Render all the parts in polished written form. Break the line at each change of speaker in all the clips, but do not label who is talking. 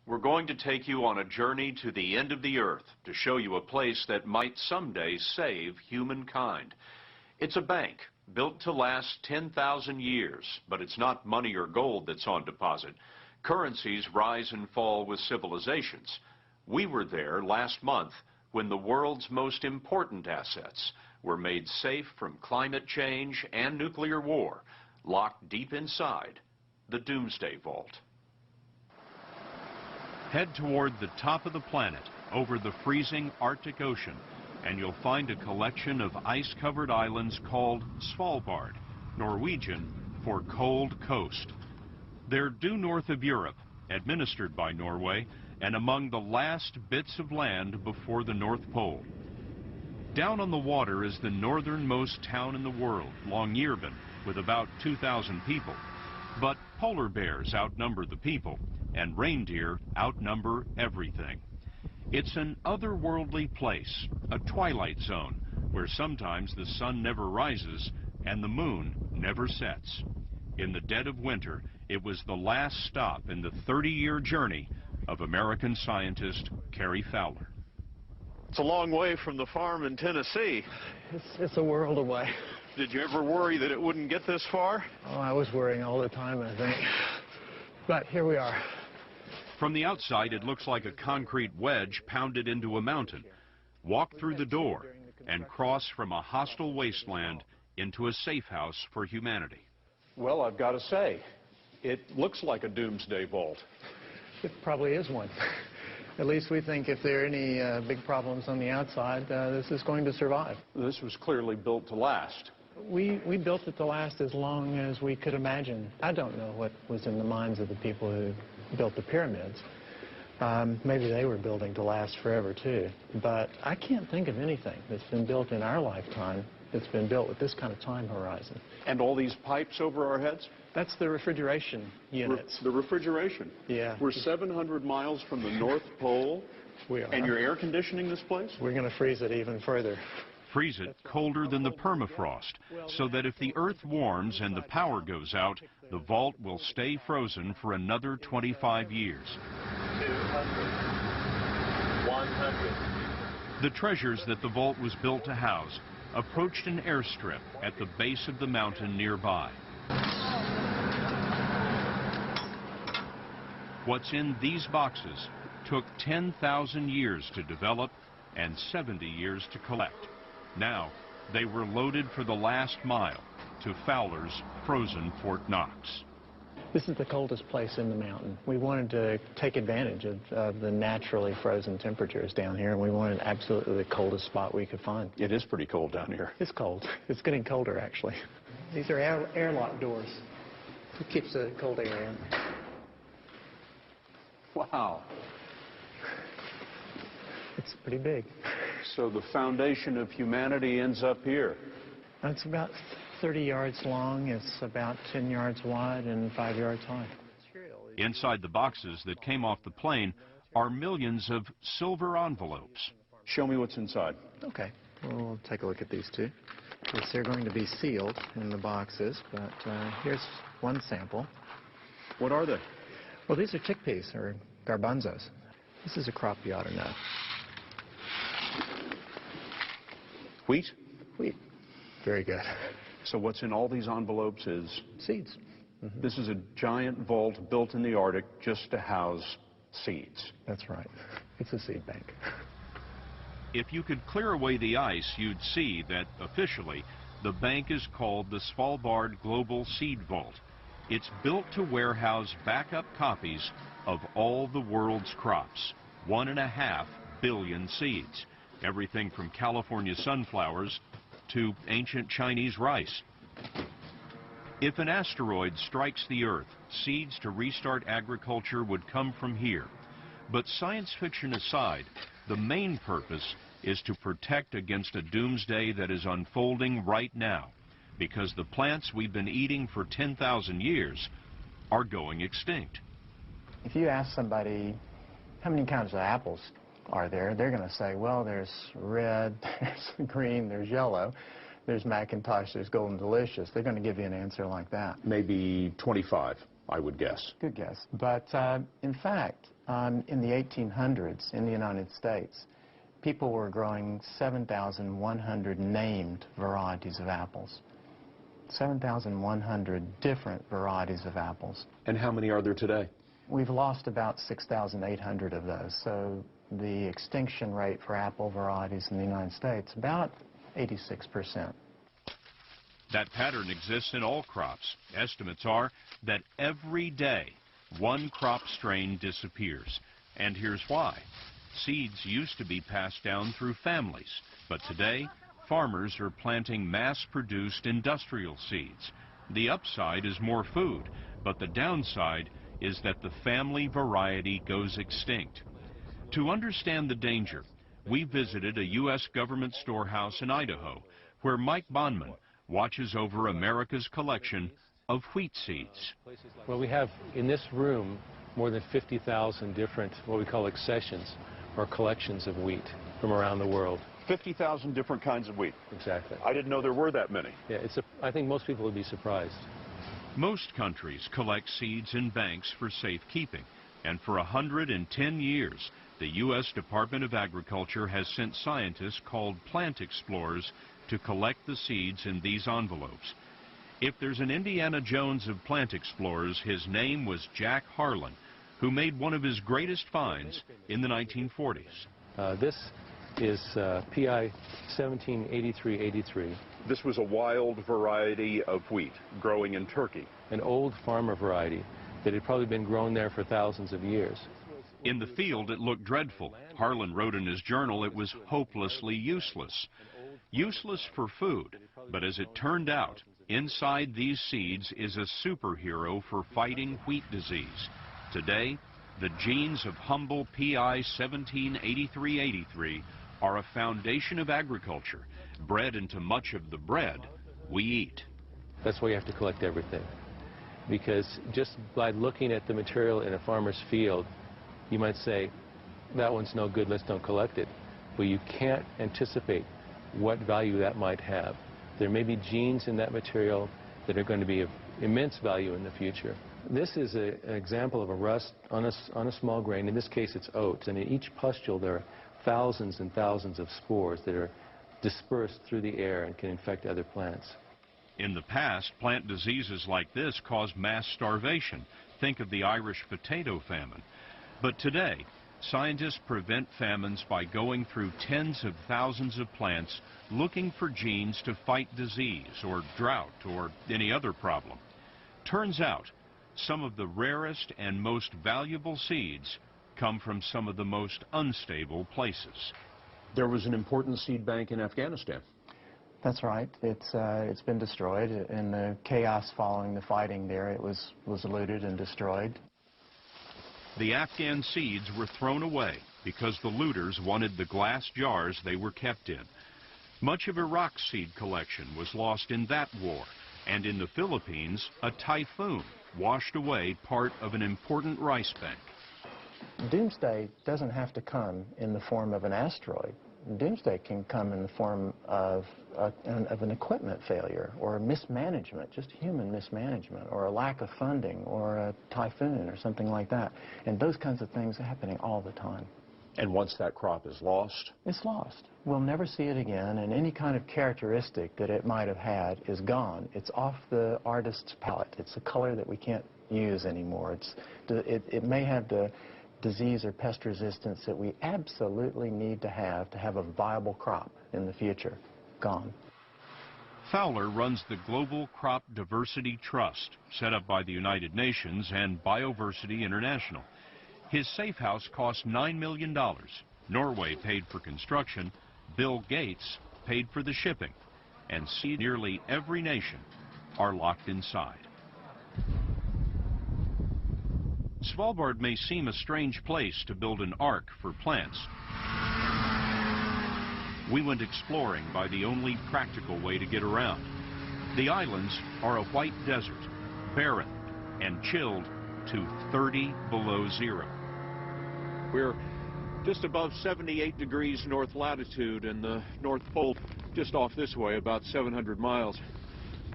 We're going to take you on a journey to the end of the earth to show you a place that might someday save humankind. It's a bank built to last 10,000 years, but it's not money or gold that's on deposit. Currencies rise and fall with civilizations. We were there last month when the world's most important assets were made safe from climate change and nuclear war, locked deep inside the Doomsday Vault. Head toward the top of the planet, over the freezing Arctic Ocean, and you'll find a collection of ice-covered islands called Svalbard, Norwegian for cold coast. They're due north of Europe, administered by Norway, and among the last bits of land before the North Pole. Down on the water is the northernmost town in the world, Longyearbyen, with about 2,000 people. But polar bears outnumber the people, and reindeer outnumber everything. It's an otherworldly place, a twilight zone, where sometimes the sun never rises and the moon never sets. In the dead of winter, it was the last stop in the 30-year journey of American scientist Cary Fowler.
It's a long way from the farm in Tennessee.
It's a world away.
Did you ever worry that it wouldn't get this far?
Oh, I was worrying all the time, I think. But here we are.
From the outside, it looks like a concrete wedge pounded into a mountain. Walk through the door and cross from a hostile wasteland into a safe house for humanity.
Well, I've got to say, it looks like a doomsday vault.
It probably is one. At least we think if there are any big problems on the outside, this is going to survive.
This was clearly built to last.
We built it to last as long as we could imagine. I don't know what was in the minds of the people who built the pyramids. Maybe they were building to last forever too. But I can't think of anything that's been built in our lifetime that's been built with this kind of time horizon.
And all these pipes over our heads?
That's the refrigeration units.
The refrigeration?
Yeah.
We're 700 miles from the North Pole.
We are.
And you're air conditioning this place?
We're going to freeze it even further.
Freeze it colder than the permafrost, so that if the earth warms and the power goes out, the vault will stay frozen for another 25 years.
200. 100.
The treasures that the vault was built to house approached an airstrip at the base of the mountain nearby. What's in these boxes took 10,000 years to develop and 70 years to collect. Now, they were loaded for the last mile to Fowler's frozen Fort Knox.
This is the coldest place in the mountain. We wanted to take advantage of the naturally frozen temperatures down here, and we wanted absolutely the coldest spot we could find.
It is pretty cold down here.
It's cold. It's getting colder, actually. These are airlock doors. It keeps the cold air in.
Wow.
It's pretty big.
So the foundation of humanity ends up here.
It's about 30 yards long, it's about 10 yards wide and 5 yards high.
Inside the boxes that came off the plane are millions of silver envelopes.
Show me what's inside.
Okay, we'll take a look at these two. Yes, they're going to be sealed in the boxes, but here's one sample.
What are they?
Well, these are chickpeas, or garbanzos. This is a crop you ought to know.
Wheat?
Wheat. Very good.
So what's in all these envelopes is?
Seeds. Mm-hmm.
This is a giant vault built in the Arctic just to house seeds.
That's right. It's a seed bank.
If you could clear away the ice, you'd see that, officially, the bank is called the Svalbard Global Seed Vault. It's built to warehouse backup copies of all the world's crops, 1.5 billion seeds. Everything from California sunflowers to ancient Chinese rice. If an asteroid strikes the Earth, seeds to restart agriculture would come from here. But science fiction aside, the main purpose is to protect against a doomsday that is unfolding right now, because the plants we've been eating for 10,000 years are going extinct.
If you ask somebody how many kinds of apples are there, they're going to say, well, there's red, there's green, there's yellow, there's Macintosh, there's Golden Delicious. They're going to give you an answer like that.
Maybe 25, I would guess.
Good guess. But in fact, In the 1800s in the United States, people were growing 7,100 named varieties of apples. 7,100 different varieties of apples.
And how many are there today?
We've lost about 6,800 of those, so the extinction rate for apple varieties in the United States, about 86%.
That pattern exists in all crops. Estimates are that every day one crop strain disappears. And here's why. Seeds used to be passed down through families, but today farmers are planting mass-produced industrial seeds. The upside is more food, but the downside is that the family variety goes extinct. To understand the danger, we visited a U.S. government storehouse in Idaho, where Mike Bonman watches over America's collection of wheat seeds.
Well, we have in this room more than 50,000 different, what we call accessions, or collections of wheat from around the world.
50,000 different kinds of wheat.
Exactly.
I didn't know there were that many.
Yeah, I think most people would be surprised.
Most countries collect seeds in banks for safekeeping, and for 110 years, the U.S. Department of Agriculture has sent scientists called plant explorers to collect the seeds in these envelopes. If there's an Indiana Jones of plant explorers, his name was Jack Harlan, who made one of his greatest finds in the 1940s.
This is PI 1783-83.
This was a wild variety of wheat growing in Turkey.
An old farmer variety that had probably been grown there for thousands of years.
In the field, it looked dreadful. Harlan wrote in his journal it was hopelessly useless. Useless for food, but as it turned out, inside these seeds is a superhero for fighting wheat disease. Today, the genes of humble PI 1783-83 are a foundation of agriculture, bred into much of the bread we eat.
That's why you have to collect everything. Because just by looking at the material in a farmer's field, you might say, that one's no good, let's don't collect it. But you can't anticipate what value that might have. There may be genes in that material that are going to be of immense value in the future. This is an example of a rust on a small grain. In this case, it's oats. And in each pustule, there are thousands and thousands of spores that are dispersed through the air and can infect other plants.
In the past, plant diseases like this caused mass starvation. Think of the Irish potato famine. But today, scientists prevent famines by going through tens of thousands of plants looking for genes to fight disease or drought or any other problem. Turns out, some of the rarest and most valuable seeds come from some of the most unstable places.
There was an important seed bank in Afghanistan.
That's right. It's been destroyed. In the chaos following the fighting there, it was looted and destroyed.
The Afghan seeds were thrown away because the looters wanted the glass jars they were kept in. Much of Iraq's seed collection was lost in that war, and in the Philippines, a typhoon washed away part of an important rice bank.
Doomsday doesn't have to come in the form of an asteroid. Doomsday can come in the form of an equipment failure or mismanagement, just human mismanagement, or a lack of funding, or a typhoon or something like that. And those kinds of things are happening all the time.
And once that crop is lost?
It's lost. We'll never see it again, and any kind of characteristic that it might have had is gone. It's off the artist's palette. It's a color that we can't use anymore. It may have the disease or pest resistance that we absolutely need to have a viable crop in the future. Gone.
Fowler runs the Global Crop Diversity Trust, set up by the United Nations and Bioversity International. His safe house cost $9 million. Norway paid for construction. Bill Gates paid for the shipping. And nearly every nation are locked inside. Svalbard may seem a strange place to build an ark for plants. We went exploring by the only practical way to get around. The islands are a white desert, barren, and chilled to 30 below zero. We're just above 78 degrees north latitude, and the North Pole just off this way, about 700 miles.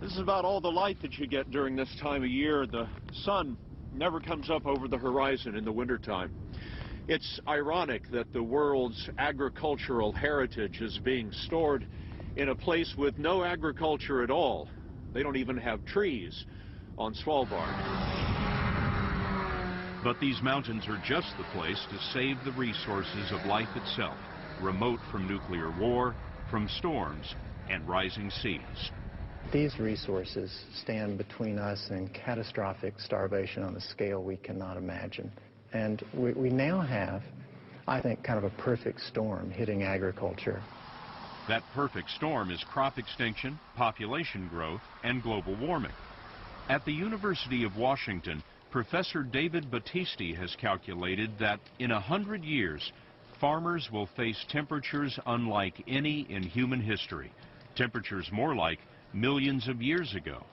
This is about all the light that you get during this time of year. The sun
never comes up over the horizon in the wintertime. It's ironic that the world's agricultural heritage is being stored in a place with no agriculture at all. They don't even have trees on Svalbard.
But these mountains are just the place to save the resources of life itself, remote from nuclear war, from storms, and rising seas.
These resources stand between us and catastrophic starvation on a scale we cannot imagine. And we now have, I think, kind of a perfect storm hitting agriculture.
That perfect storm is crop extinction, population growth, and global warming. At the University of Washington, Professor David Battisti has calculated that in 100 years, farmers will face temperatures unlike any in human history. Temperatures more like millions of years ago.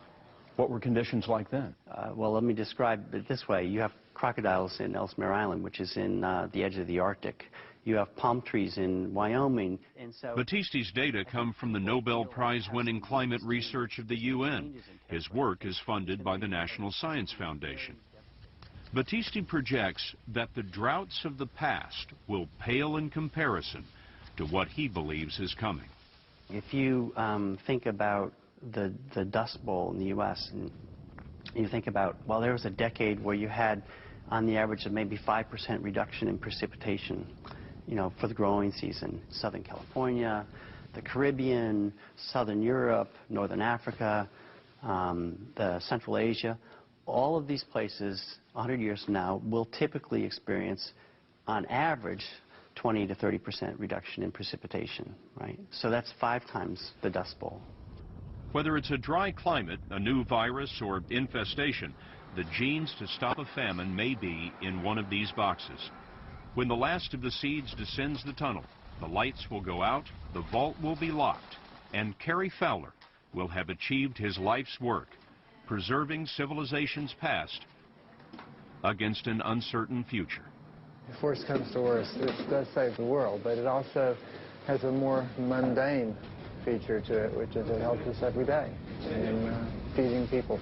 What were conditions like then?
Well, let me describe it this way. You have crocodiles in Ellesmere Island, which is in the edge of the Arctic. You have palm trees in Wyoming. And so
Battisti's data come from the Nobel Prize-winning climate research of the UN. His work is funded by the National Science Foundation. Battisti projects that the droughts of the past will pale in comparison to what he believes is coming.
if you think about the Dust Bowl in the U.S., and you think about, well, there was a decade where you had, on the average, of maybe 5% reduction in precipitation, you know, for the growing season. Southern California, the Caribbean, Southern Europe, Northern Africa, the Central Asia, all of these places 100 years from now will typically experience, on average, 20 to 30% reduction in precipitation, right? So that's 5 times the Dust Bowl.
Whether it's a dry climate, a new virus, or infestation, the genes to stop a famine may be in one of these boxes. When the last of the seeds descends the tunnel, the lights will go out, the vault will be locked, and Cary Fowler will have achieved his life's work, preserving civilization's past against an uncertain future.
If worse comes to worse, it does save the world, but it also has a more mundane feature to it, which is it helps us every day in feeding people.